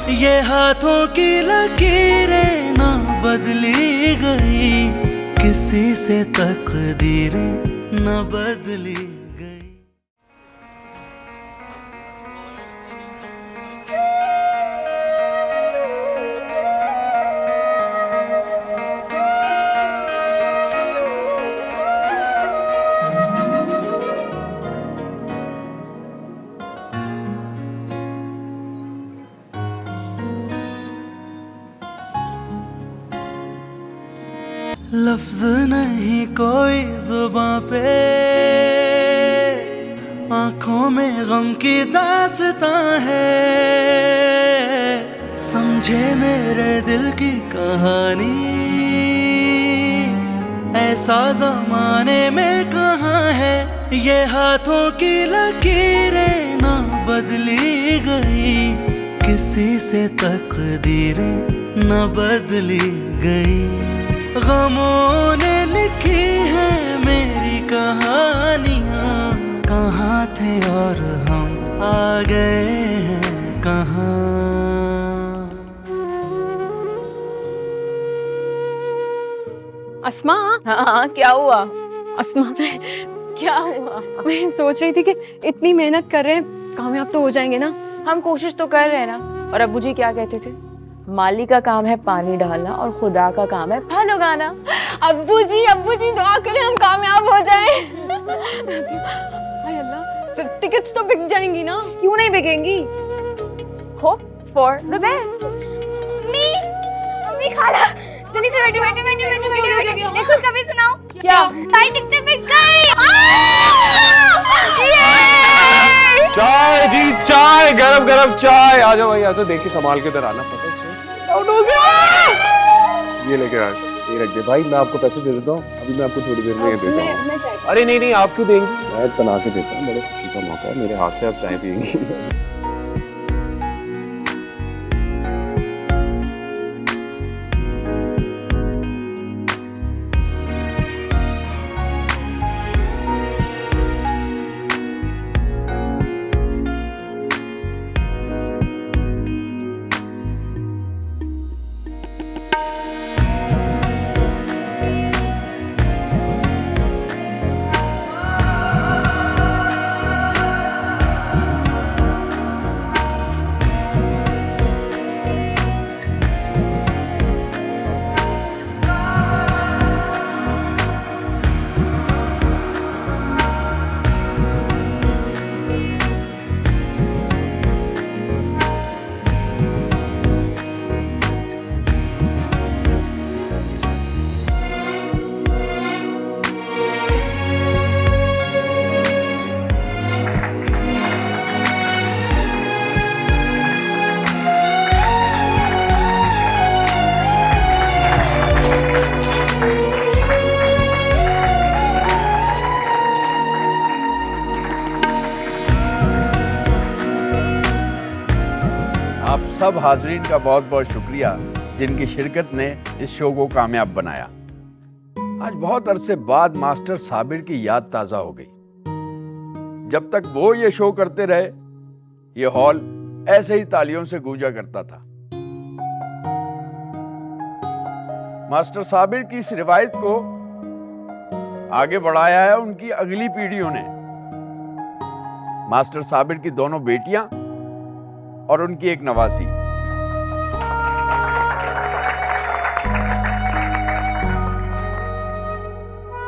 ये हाथों की लकीरें ना बदली गई, किसी से तकदीरें न बदली गई। लफ्ज नहीं कोई जुबां पे, आंखों में गम की दास्तां है। समझे मेरे दिल की कहानी, ऐसा जमाने में कहाँ है। ये हाथों की लकीरें ना बदली गई, किसी से तकदीरें न बदली गई। गमों ने लिखी है मेरी कहानियाँ, कहाँ थे और हम आ गए हैं कहाँ। अस्मा। हाँ, क्या हुआ? अस्मा मैं क्या हुआ? मैं सोच रही थी कि इतनी मेहनत कर रहे हैं, कामयाब तो हो जाएंगे ना। हम कोशिश तो कर रहे हैं ना। और अब्बू जी क्या कहते थे? माली का काम है पानी डालना और खुदा का काम है फल उगाना। अब्बू जी दुआ करें हम कामयाब हो जाएं। हाय अल्लाह, तो टिकट्स तो बिक जाएंगी ना। क्यों नहीं बिकेंगी? Hope for the best. मम्मी खाला, जल्दी से बैठो। खुशखबरी सुनाओ। क्या? ताई टिकटें बिक गई। चाय जी, चाय, गरम गरम चाय। आ जाओ भाई, आ जाओ। देखिए संभाल के इधर आना। पता है आउट हो गया। ये लेके आ, ये रख दे भाई, मैं आपको पैसे दे देता हूँ। अभी मैं आपको थोड़ी देर में ये देता हूँ। अरे नहीं, आप क्यों देंगी? मैं बना के देता हूँ, बड़े खुशी का मौका है। मेरे हाथ से आप चाय पिएंगी। आप सब हाजरीन का बहुत बहुत शुक्रिया जिनकी शिरकत ने इस शो को कामयाब बनाया। आज बहुत अरसे बाद मास्टर साबिर की याद ताज़ा हो गई। जब तक वो ये शो करते रहे, ये हॉल ऐसे ही तालियों से गूंजा करता था। मास्टर साबिर की इस रिवायत को आगे बढ़ाया है उनकी अगली पीढ़ियों ने। मास्टर साबिर की दोनों बेटियां और उनकी एक नवासी।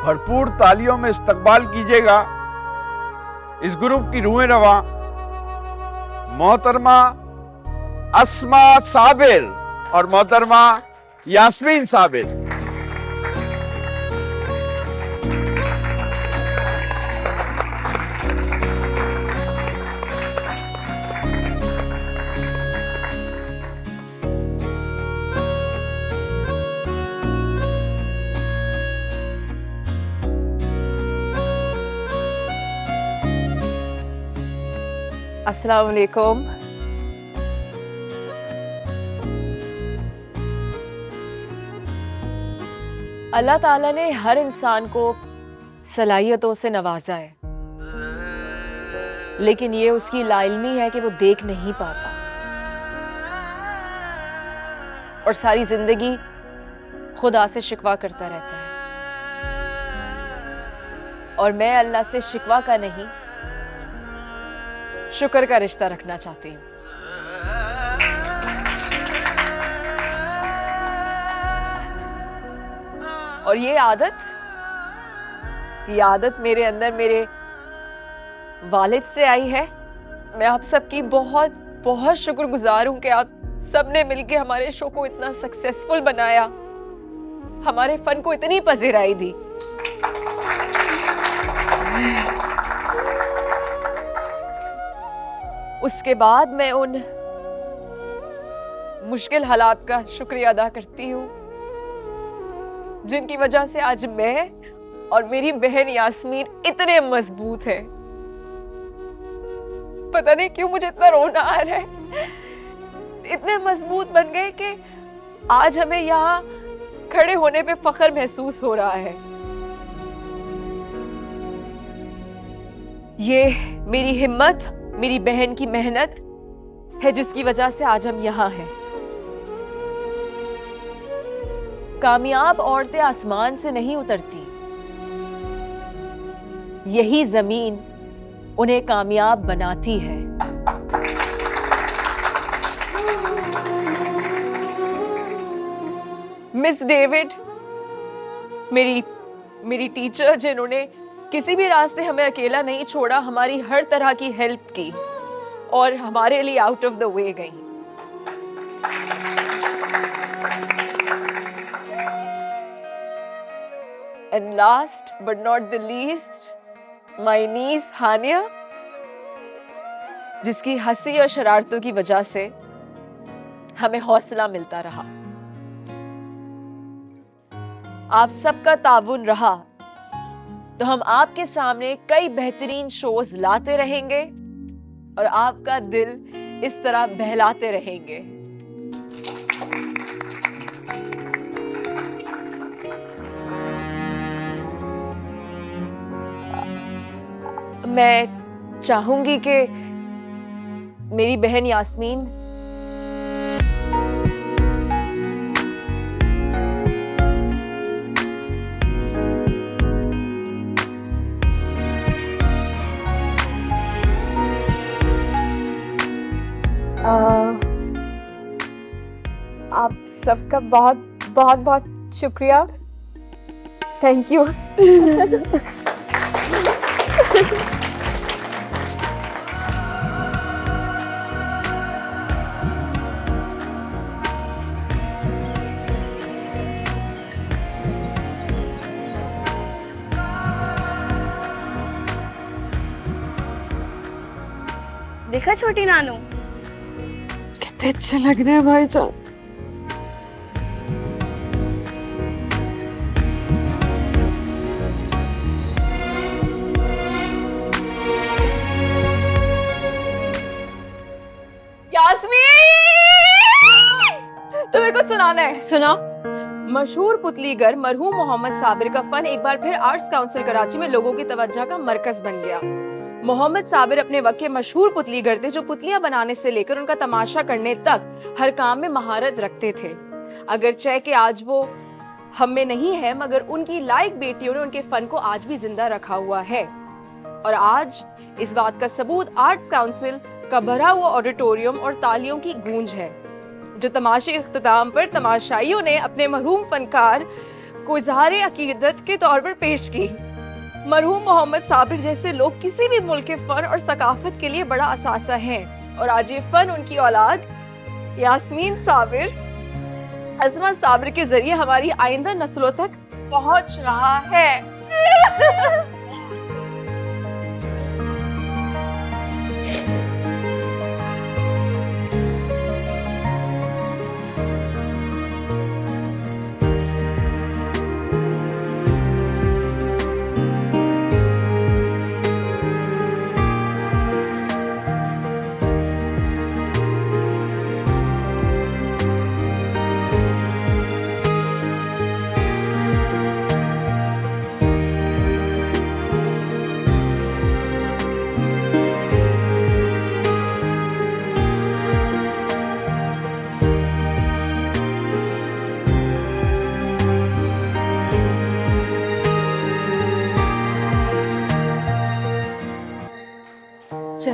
भरपूर तालियों में इस्तकबाल कीजिएगा इस ग्रुप की रूहें रवां मोहतरमा अस्मा साबिर और मोहतरमा यास्मीन साबिर। अस्सलाम वालेकुम। अल्लाह ताला ने हर इंसान को सलाहियतों से नवाजा है, लेकिन ये उसकी लाइल्मी है कि वो देख नहीं पाता। और सारी जिंदगी खुदा से शिकवा करता रहता है। और मैं अल्लाह से शिकवा का नहीं, शुक्र का रिश्ता रखना चाहती हूँ। और ये आदत मेरे अंदर मेरे वालिद से आई है। मैं आप सबकी बहुत बहुत शुक्रगुजार हूं कि आप सबने मिलके हमारे शो को इतना सक्सेसफुल बनाया, हमारे फन को इतनी पजीराई दी। उसके बाद मैं उन मुश्किल हालात का शुक्रिया अदा करती हूँ जिनकी वजह से आज मैं और मेरी बहन यास्मीन इतने मजबूत हैं। पता नहीं क्यों मुझे इतना रोना आ रहा है। इतने मजबूत बन गए कि आज हमें यहाँ खड़े होने पे फख्र महसूस हो रहा है। ये मेरी हिम्मत, मेरी बहन की मेहनत है जिसकी वजह से आज हम यहाँ हैं। कामयाब औरतें आसमान से नहीं उतरती, यही जमीन उन्हें कामयाब बनाती है। मिस डेविड मेरी टीचर, जिन्होंने किसी भी रास्ते हमें अकेला नहीं छोड़ा, हमारी हर तरह की हेल्प की और हमारे लिए आउट ऑफ द वे गई। And last but not the least, my niece Hania, जिसकी हंसी और शरारतों की वजह से हमें हौसला मिलता रहा। आप सबका ताउन रहा तो हम आपके सामने कई बेहतरीन शोज लाते रहेंगे और आपका दिल इस तरह बहलाते रहेंगे। मैं चाहूंगी कि मेरी बहन यास्मीन आप सबका बहुत बहुत बहुत शुक्रिया। Thank you. देखा छोटी नानू, कितने अच्छे लग रहे हैं भाईजान। तुम्हें कुछ सुनाना है? सुनाओ। मशहूर पुतलीगर मरहूम मोहम्मद साबिर का फन एक बार फिर आर्ट्स काउंसिल कराची में लोगों की तवज्जो का मरकज बन गया। मोहम्मद साबिर अपने वक्त के मशहूर पुतलीगर थे जो पुतलियां बनाने से लेकर उनका तमाशा करने तक हर काम में महारत रखते थे। अगरचे कि आज वो हम में नहीं है, मगर उनकी लायक बेटियों ने उनके फन को आज भी जिंदा रखा हुआ है। और आज इस बात का सबूत आर्ट्स काउंसिल का भरा हुआ ऑडिटोरियम और तालियों की गूंज है, जो तमाशे के इख्तिताम पर तमाशाइयों ने अपने मरहूम फनकार को इज़हार अकीदत के तौर पर पेश की। मरहूम मोहम्मद साबिर जैसे लोग किसी भी मुल्क के फन और सकाफत के लिए बड़ा असासा हैं, और आज ये फन उनकी औलाद यास्मीन साबिर, अज़मा साबिर के जरिए हमारी आइंदा नस्लों तक पहुंच रहा है।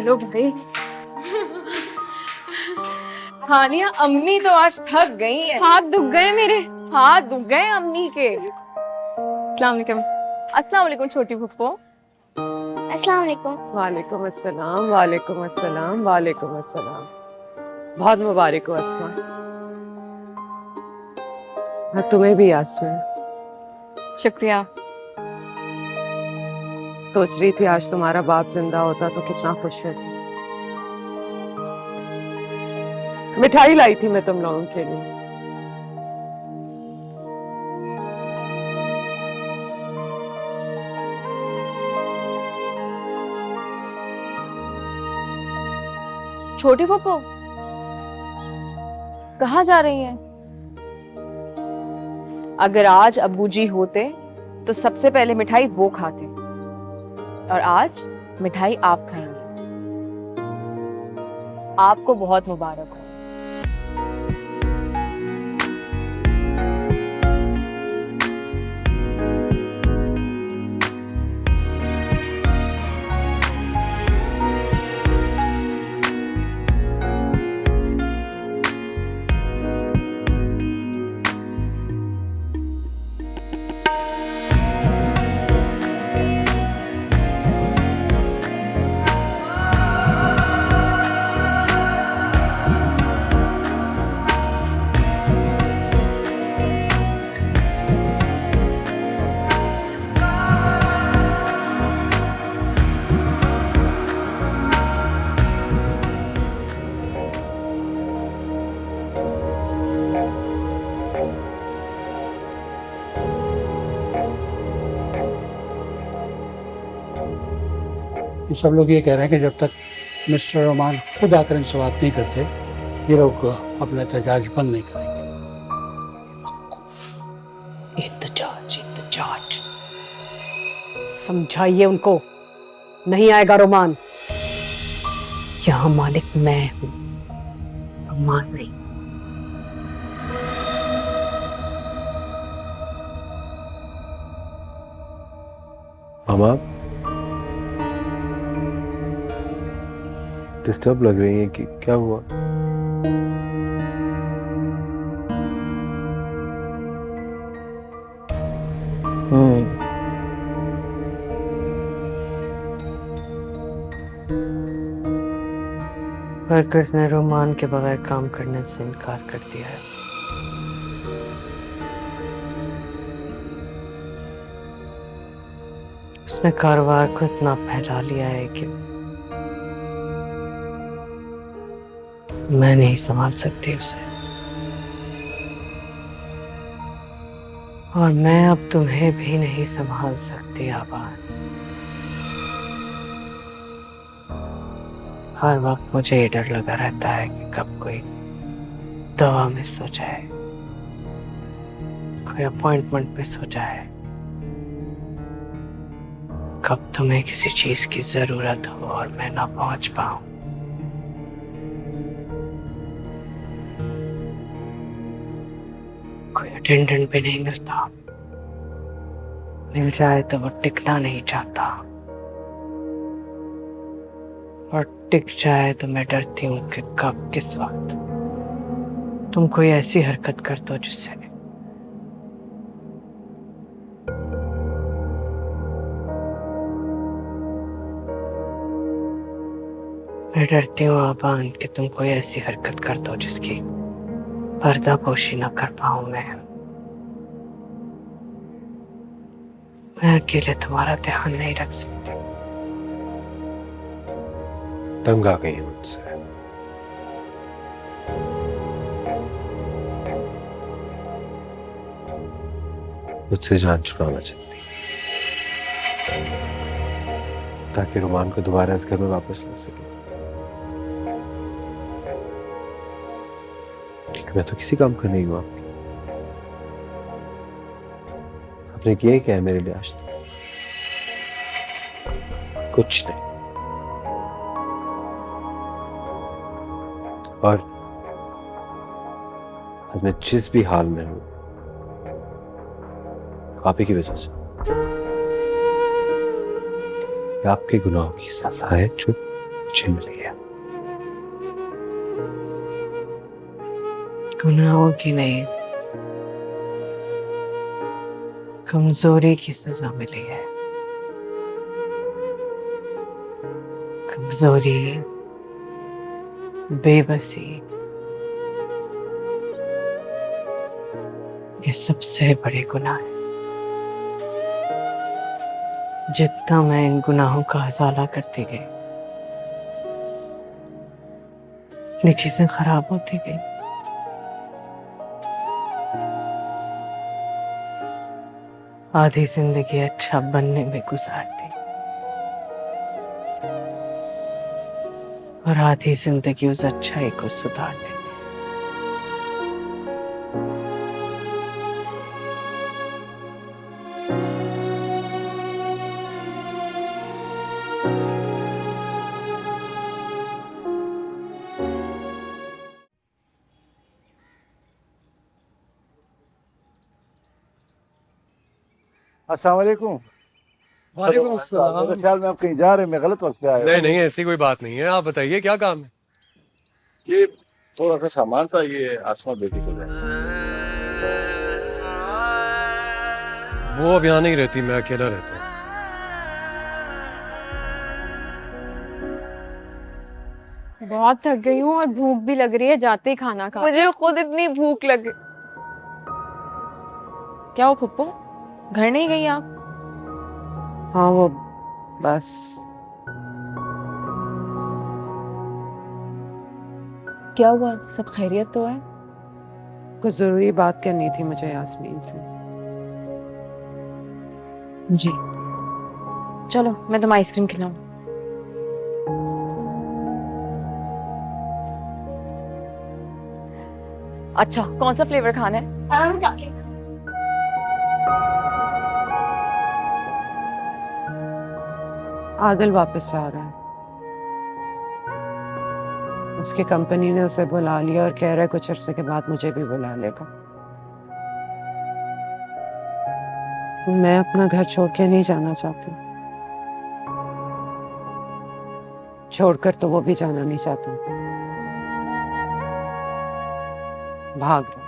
चलो भाई। हानिया, अम्मी तो आज थक गई है। हाथ दुख गए मेरे। हाथ दुख गए अम्मी के। अस्सलाम वालेकुम। अस्सलाम वालेकुम छोटी फुप्पो। अस्सलाम वालेकुम। वालेकुम अस्सलाम, वालेकुम अस्सलाम, वालेकुम अस्सलाम। बहुत मुबारक हो अस्मा। और तुम्हें भी यास्मीन। शुक्रिया। सोच रही थी आज तुम्हारा बाप जिंदा होता तो कितना खुश होती। मिठाई लाई थी मैं तुम लोगों के लिए। छोटी फुप्पो, कहाँ जा रही हैं? अगर आज अब्बू जी होते तो सबसे पहले मिठाई वो खाते, और आज मिठाई आप खाएंगे। आपको बहुत मुबारक हो। सब लोग ये कह रहे हैं कि जब तक मिस्टर रोमान खुद आकर इनसे बात नहीं करते, ये लोग अपना एहतजाज बंद नहीं करेंगे। एहतजाज समझाइए उनको, नहीं आएगा रोमान। यहाँ मालिक मैं हूँ, रोमान नहीं। मामा डिस्टर्ब लग रही है कि क्या हुआ? वर्कर्स ने रोमान के बगैर काम करने से इनकार कर दिया है। उसने कारोबार को इतना फैला लिया है कि मैं नहीं संभाल सकती उसे, और मैं अब तुम्हें भी नहीं संभाल सकती आबाद। हर वक्त मुझे ये डर लगा रहता है कि कब कोई दवा मिस हो जाए, कोई अपॉइंटमेंट मिस हो जाए, कब तुम्हें किसी चीज की जरूरत हो और मैं ना पहुंच पाऊं। कोई अटेंडेंट भी नहीं मिलता, मिल जाए तो वो टिकना नहीं चाहता, और टिक जाए तो मैं डरती हूँ कि कब किस वक्त तुम कोई ऐसी हरकत कर दो जिससे मैं डरती हूँ आबान कि तुम कोई ऐसी हरकत कर दो जिसकी पर्दापोशी न कर पाऊं मैं अकेले तुम्हारा ध्यान नहीं रख सकती। तंग आ गई है मुझसे। मुझसे जान छुड़ाना चाहती ताकि रोमान को दोबारा इस घर में वापस ला सके। मैं तो किसी काम का नहीं हूं आपकी। आपने किया क्या है मेरे लिए आज तक? कुछ नहीं। और आज मैं जिस भी हाल में हूं आप ही की वजह से। आपके गुनाहों की सजा है जो मुझे मिली है। गुनाहों की नहीं, कमजोरी की सजा मिली है। कमजोरी, बेबसी, ये सबसे बड़े गुनाह हैं। जितना मैं इन गुनाहों का हवाला करती गई, ये चीजें खराब होती गई। आधी जिंदगी अच्छा बनने में गुजार दी और आधी जिंदगी उस अच्छाई को सुधारने में। अस्सलाम वालेकुम। वालेकुम अस्सलाम। मेरे ख्याल में आप कहीं जा रहे हैं, मैं गलत वक्त पे आया। नहीं नहीं, ऐसी कोई बात नहीं है, आप बताइए क्या काम है। ये थोड़ा सा सामान था, ये आसमा बेटी को जाए। वो अब यहाँ नहीं रहती, मैं अकेला रहता हूँ। बहुत थक गई हूँ और भूख भी लग रही है, जाते ही खाना खा। मुझे खुद इतनी भूख लगी। क्या हो फुप्पो, घर नहीं गई आप? हाँ वो बस क्या हुआ, सब खैरियत तो है? कुछ जरूरी बात करनी थी मुझे यास्मीन से। जी चलो, मैं तुम्हें आइसक्रीम खिलाऊं। अच्छा, कौन सा फ्लेवर खाना है? चॉकलेट। आदिल वापस आ रहा है, उसकी कंपनी ने उसे बुला लिया और कह रहा है कुछ अरसे के बाद मुझे भी बुला लेगा। मैं अपना घर छोड़ के नहीं जाना चाहती, छोड़कर तो वो भी जाना नहीं चाहता। भाग रहा।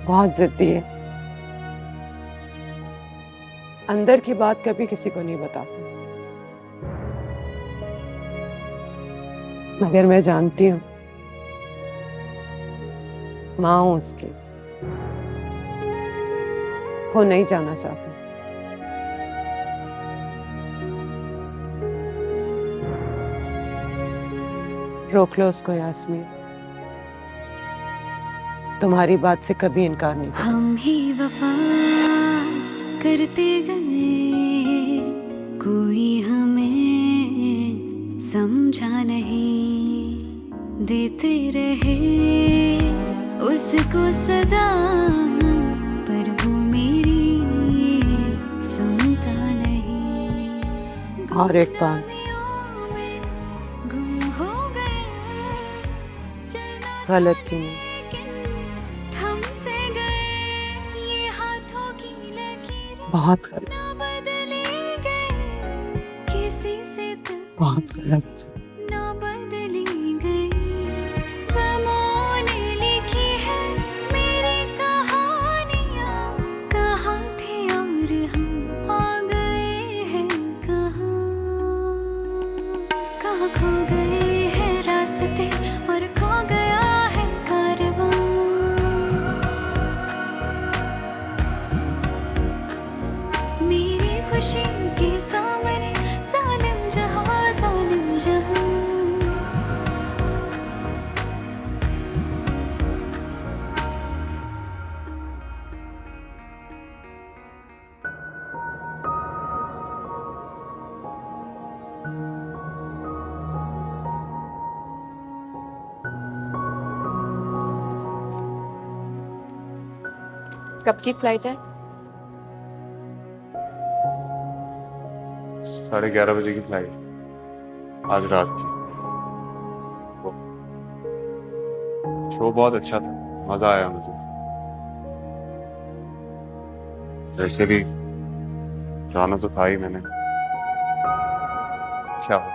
बहुत जिद्दी है, अंदर की बात कभी किसी को नहीं बताता, मगर मैं जानती हूँ माँ हूं उसकी, वो नहीं जाना चाहती। रोक लो उसको यास्मीन, तुम्हारी बात से कभी इनकार नहीं करूंगी। हम ही वफा करते गए, कोई हमें समझा नहीं, देते रहे उसको सदा, पर वो मेरी सुनता नहीं। और एक बात, गुम हो गए, गलत थी मैं, थमसे गए ये हाथों की लकीरें, बहुत गलत, ना बदले गए किसी से तक, बहुत गलत। ना बदली गई। गमों ने लिखी है मेरी कहानियाँ, कहाँ थे और हम आ गए हैं कहाँ, कहाँ खो गए हैं रास्ते और खो गया है कारवां। मेरी खुशी के सामने जालिम जहां, जालिम जहां। कब की फ्लाइट है? 11:30 बजे की फ्लाइट, आज रात की। शो बहुत अच्छा था, मजा आया मुझे। वैसे भी जाना तो था ही मैंने। क्या हो?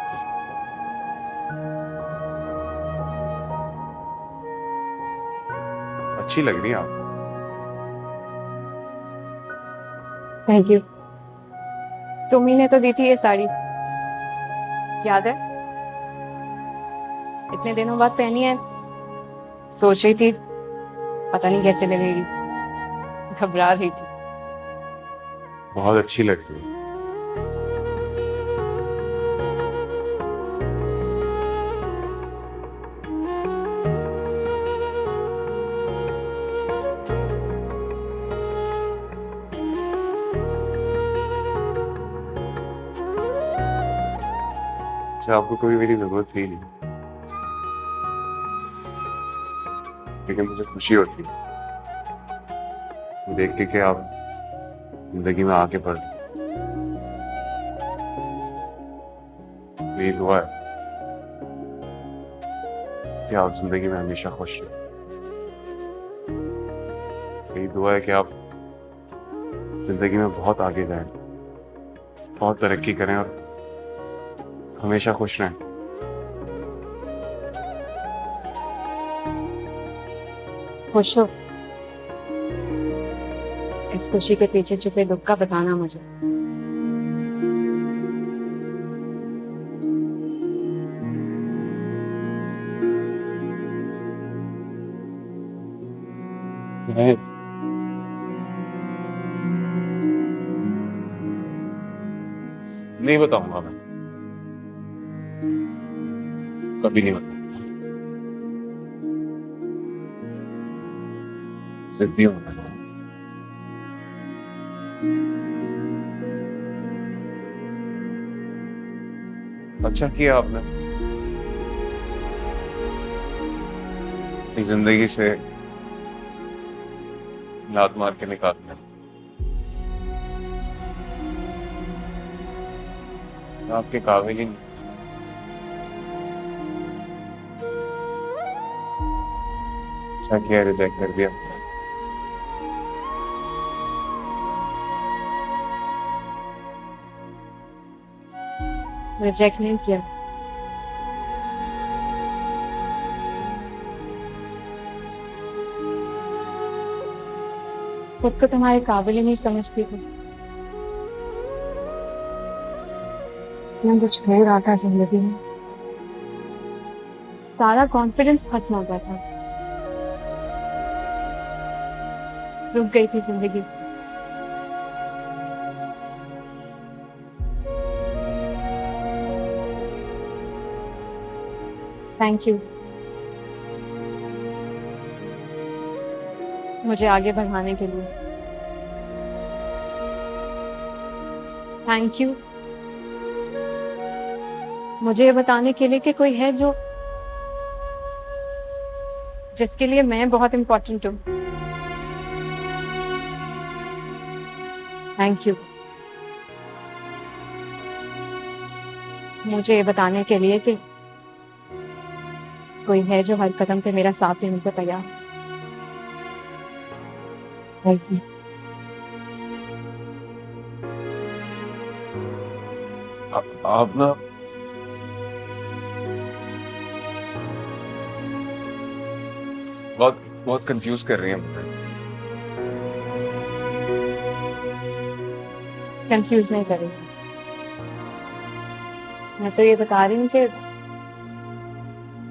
अच्छी लग रही है आप। Thank you. तुम्ही ने तो दी थी ये साड़ी, याद है? इतने दिनों बाद पहनी है, सोच रही थी पता नहीं कैसे लगेगी, घबरा रही थी। बहुत अच्छी लग रही है। अच्छा, आपको कभी मेरी जरूरत थी नहीं, लेकिन मुझे खुशी होती है देख के कि आप जिंदगी में आगे बढ़। मेरी दुआ है कि आप जिंदगी में हमेशा खुश रहें। मेरी दुआ है कि आप जिंदगी में बहुत आगे जाएं, बहुत तरक्की करें और हमेशा खुश रहें। खुश हो? इस खुशी के पीछे छुपे दुख का बताना मुझे। नहीं बताऊंगा मैं, कभी नहीं बताऊंगा। जिद्दी हूं मैं। अच्छा किया आपने अपनी जिंदगी से लात मार के निकाल दिया। आपके काबिल ही नहीं। अच्छा किया रिजेक्ट कर दिया। रिजेक्ट नहीं किया, खुद को तुम्हारे काबिल ही नहीं समझती थी। मैं कुछ हो रहा था जिंदगी में, सारा कॉन्फिडेंस खत्म हो गया था, रुक गई थी जिंदगी। थैंक यू मुझे आगे बढ़ाने के लिए। थैंक यू मुझे ये बताने के लिए कि कोई है जो जिसके लिए मैं बहुत इंपॉर्टेंट हूँ। थैंक यू मुझे ये बताने के लिए कि कोई है जो हर कदम पे मेरा साथ देने को तैयार। Thank you. आप ना बहुत कंफ्यूज कर रही हैं मुझे। कंफ्यूज नहीं कर रही, मैं तो ये बता रही हूँ कि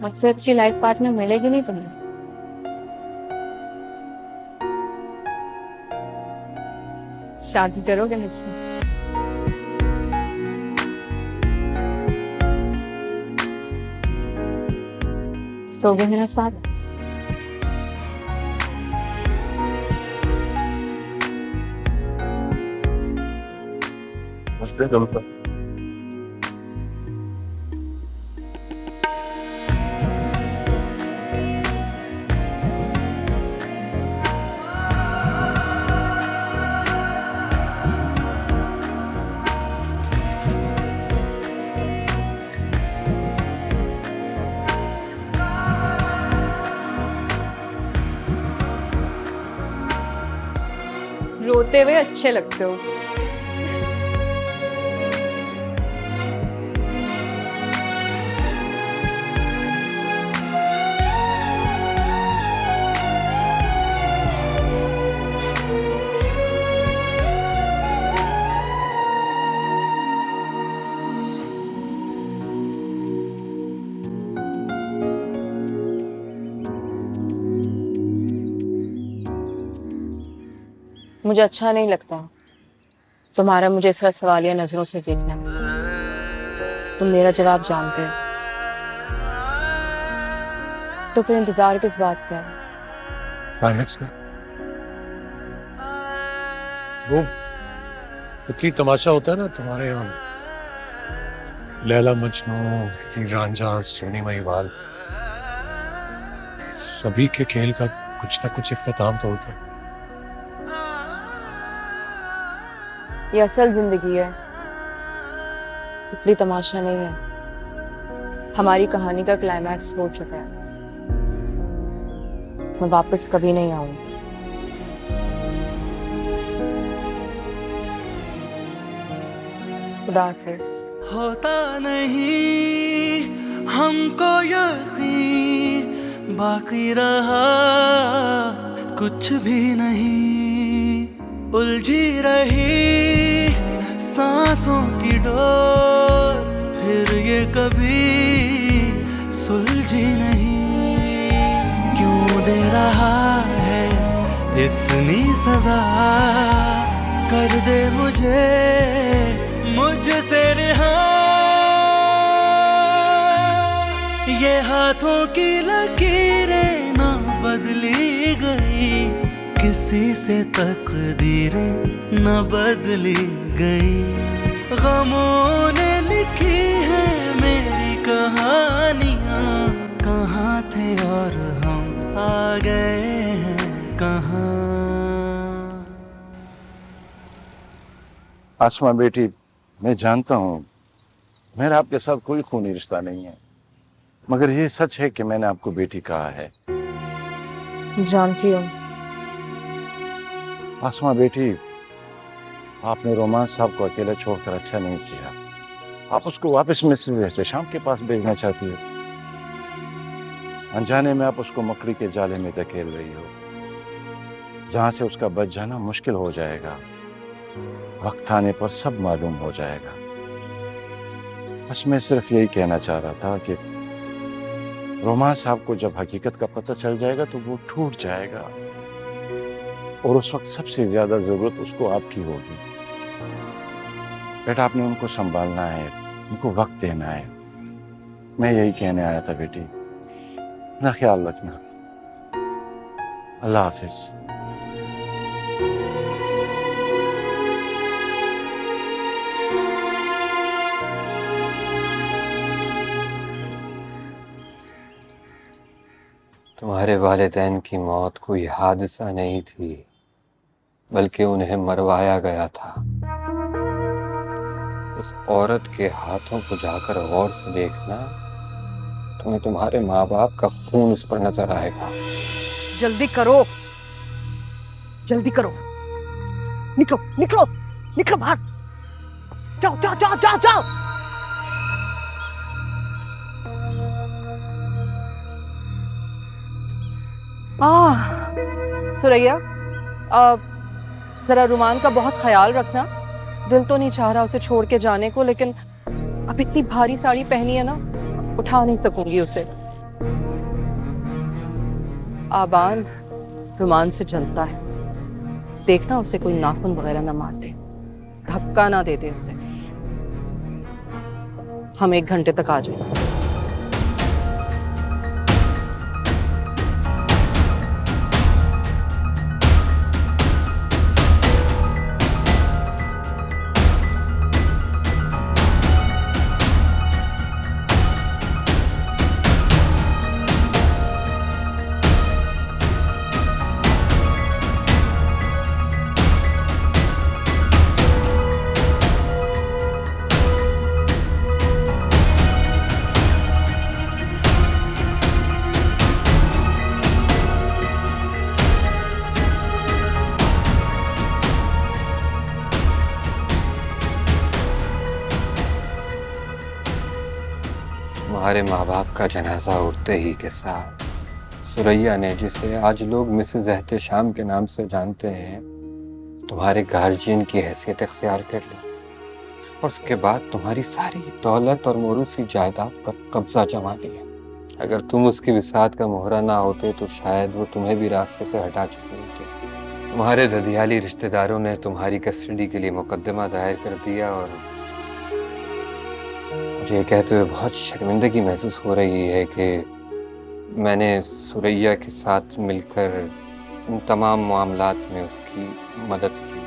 मुझसे अच्छी लाइफ पार्टनर मिलेगी नहीं तुम्हें। शादी करोगे मुझसे? तो भी मेरा साथ। चलता रोते हुए अच्छे लगते हो। मुझे अच्छा नहीं लगता तुम्हारा मुझे इस तरह सवालिया नजरों से देखना। तुम मेरा जवाब जानते हो, तो फिर इंतजार किस बात का है? क्लाइमेक्स का वो पुतली तमाशा होता है ना तुम्हारे यहाँ, लैला मजनू, हीर रांझा, सोनी महिवाल, सभी के खेल का कुछ ना कुछ इख्तिताम तो होता है। ये असल जिंदगी है, पुतली तमाशा नहीं है। हमारी कहानी का क्लाइमैक्स हो चुका है, मैं वापस कभी नहीं आऊंगी। खुदा हाफिज़। होता नहीं हमको यकीन, बाकी रहा कुछ भी नहीं। उलझी रही सांसों की डोर, फिर ये कभी सुलझी नहीं। क्यों दे रहा है इतनी सजा, कर दे मुझसे रिहा। ये हाथों की लकीरें ना बदली गई, किसी से तकदीरें न बदली गई। गमों ने लिखी है मेरी कहानियाँ, कहाँ थे और हम आ गए हैं कहाँ। आसमा बेटी, मैं जानता हूँ मेरा आपके साथ कोई खूनी रिश्ता नहीं है, मगर ये सच है कि मैंने आपको बेटी कहा है। जानती हूँ। आसमा बेटी, आपने रोमान साहब को अकेला छोड़कर अच्छा नहीं किया। आप उसको वापस मिसेस एहतेशाम के पास भेजना चाहती हो। अनजाने में आप उसको मकड़ी के जाले में धकेल रही हो, जहां से उसका बच जाना मुश्किल हो जाएगा। वक्त आने पर सब मालूम हो जाएगा। बस मैं सिर्फ यही कहना चाह रहा था कि रोमान साहब को जब हकीकत का पता चल जाएगा तो वो टूट जाएगा, और उस वक्त सबसे ज्यादा जरूरत उसको आपकी होगी। बेटा, आपने उनको संभालना है, उनको वक्त देना है। मैं यही कहने आया था बेटी। अपना ख्याल रखना। अल्लाह हाफिज। तुम्हारे वालिदैन की मौत कोई हादसा नहीं थी, बल्कि उन्हें मरवाया गया था। उस औरत के हाथों को जाकर गौर से देखना, तुम्हें तुम्हारे माँ बाप का खून उस पर नजर आएगा। जल्दी करो, जल्दी करो, निकलो निकलो निकलो बाहर, जाओ जाओ जाओ जाओ जाओ। सुरैया, जरा रुमान का बहुत ख्याल रखना। दिल तो नहीं चाह रहा उसे छोड़ के जाने को, लेकिन अब इतनी भारी साड़ी पहनी है ना, उठा नहीं सकूंगी उसे। आबान रुमान से जलता है, देखना उसे कोई नाखून वगैरह ना मार दे, धक्का ना दे दे उसे। हम 1 घंटे तक आ जाएंगे। तुम्हारे माँ बाप का जनाजा उठते ही के साथ सुरैया ने, जिसे आज लोग मिसेस एहतेशाम के नाम से जानते हैं, तुम्हारे गार्जियन की हैसियत इख्तियार कर ली, और उसके बाद तुम्हारी सारी दौलत और मौरूसी जायदाद पर कब्जा जमा लिया। अगर तुम उसकी विसात का मोहरा ना होते तो शायद वो तुम्हें भी रास्ते से हटा चुकी होती। तुम्हारे ददियाली रिश्तेदारों ने तुम्हारी कस्टडी के लिए मुकदमा दायर कर दिया और मुझे ये कहते हुए बहुत शर्मिंदगी महसूस हो रही है कि मैंने सुरैया के साथ मिलकर उन तमाम मामलात में उसकी मदद की।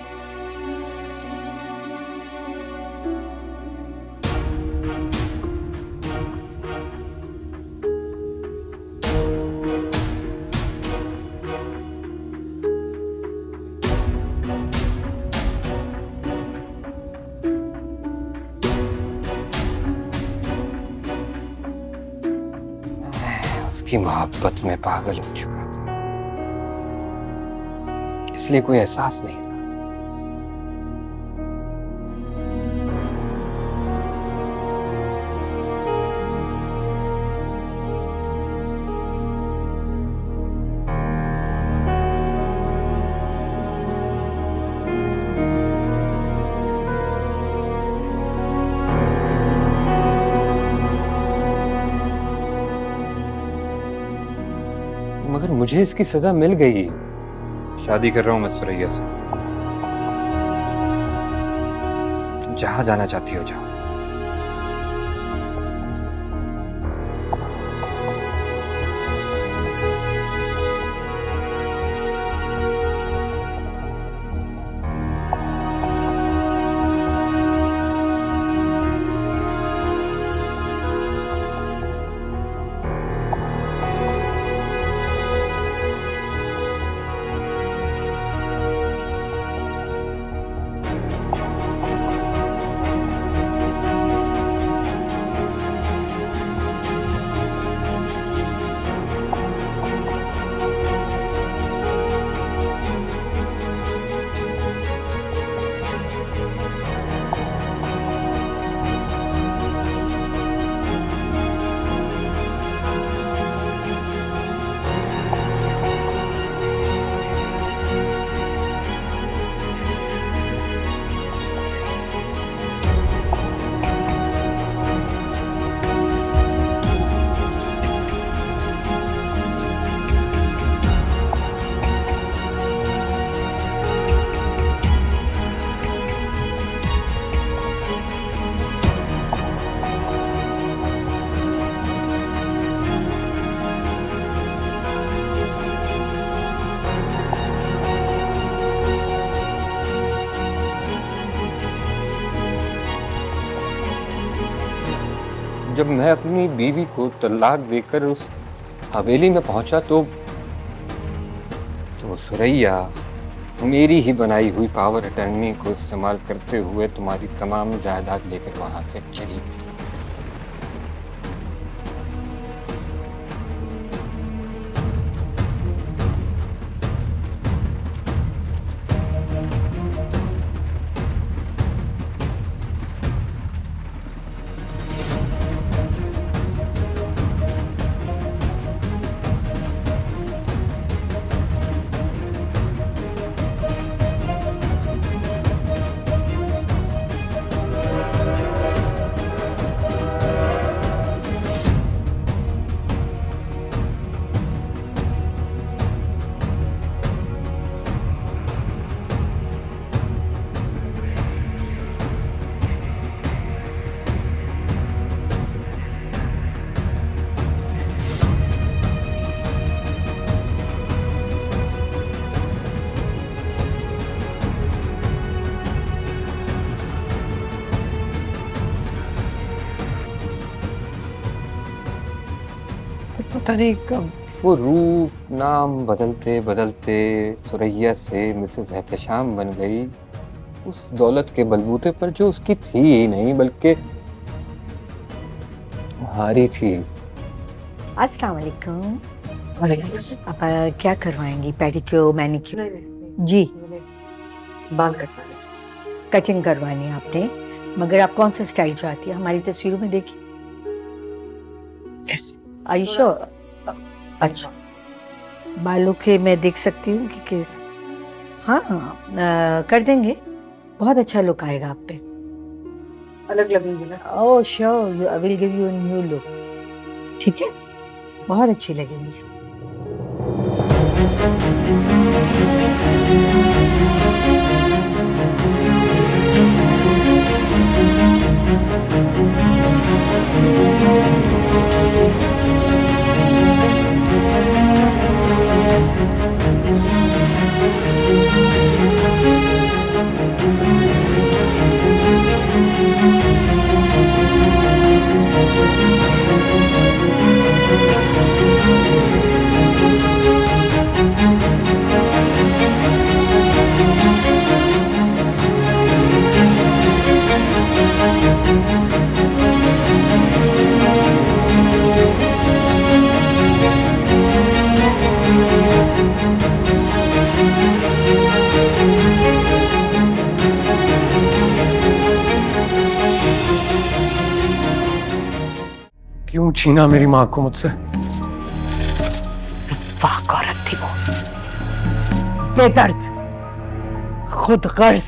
उसकी मोहब्बत में पागल हो चुका था, इसलिए कोई एहसास नहीं। मगर मुझे इसकी सजा मिल गई। शादी कर रहा हूं मैं सुरैया से। जहां जाना चाहती हो जाओ। जब मैं अपनी बीवी को तलाक देकर उस हवेली में पहुंचा तो वो सुरैया मेरी ही बनाई हुई पावर अटर्नी को इस्तेमाल करते हुए तुम्हारी तमाम जायदाद लेकर वहां से चली गई। पता नहीं कब वो रूप नाम बदलते बदलते सुरैया से मिसेस एहतेशाम बन गई, उस दौलत के बलबूते पर जो उसकी थी ही नहीं बल्कि तुम्हारी थी। अस्सलाम वालेकुम। आप क्या करवाएंगी? Pedicure, manicure? जी, बाल कटवाने। कटिंग करवानी है आपने, मगर आप कौन सा स्टाइल चाहती है? हमारी तस्वीरों में देखिए। Are you sure? अच्छा, बालों के मैं देख सकती हूँ कि किस, हाँ कर देंगे, बहुत अच्छा लुक आएगा आप पे। अलग लगेंगे ना? Oh sure, I will give you a new look. ठीक है, बहुत अच्छी लगेंगी। क्यों छीना मेरी माँ को मुझसे? सफाक औरत थी वो, बेदर्द, खुद गर्ज,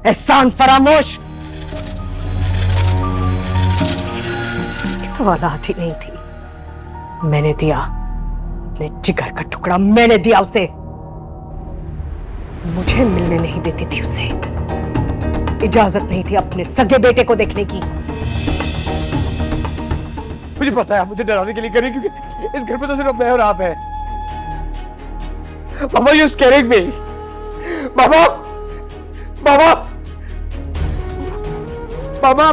एहसान फरामोश। ये तो औलाद ही नहीं थी। मैंने दिया अपने जिगर का टुकड़ा, मैंने दिया उसे। मुझे मिलने नहीं देती थी उसे, इजाजत नहीं थी अपने सगे बेटे को देखने की। मुझे पता है आप मुझे डराने के लिए करें, क्योंकि इस घर पे तो सिर्फ मैं और आप हैं। मामा, यू स्कैरिंग मी। मामा, मामा, मामा।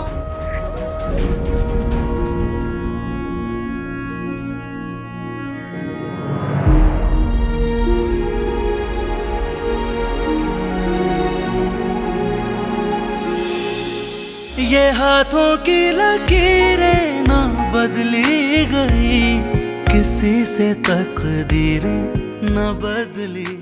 ये हाथों की लकीरें ना बदली गई, किसी से तकदीरें न बदली।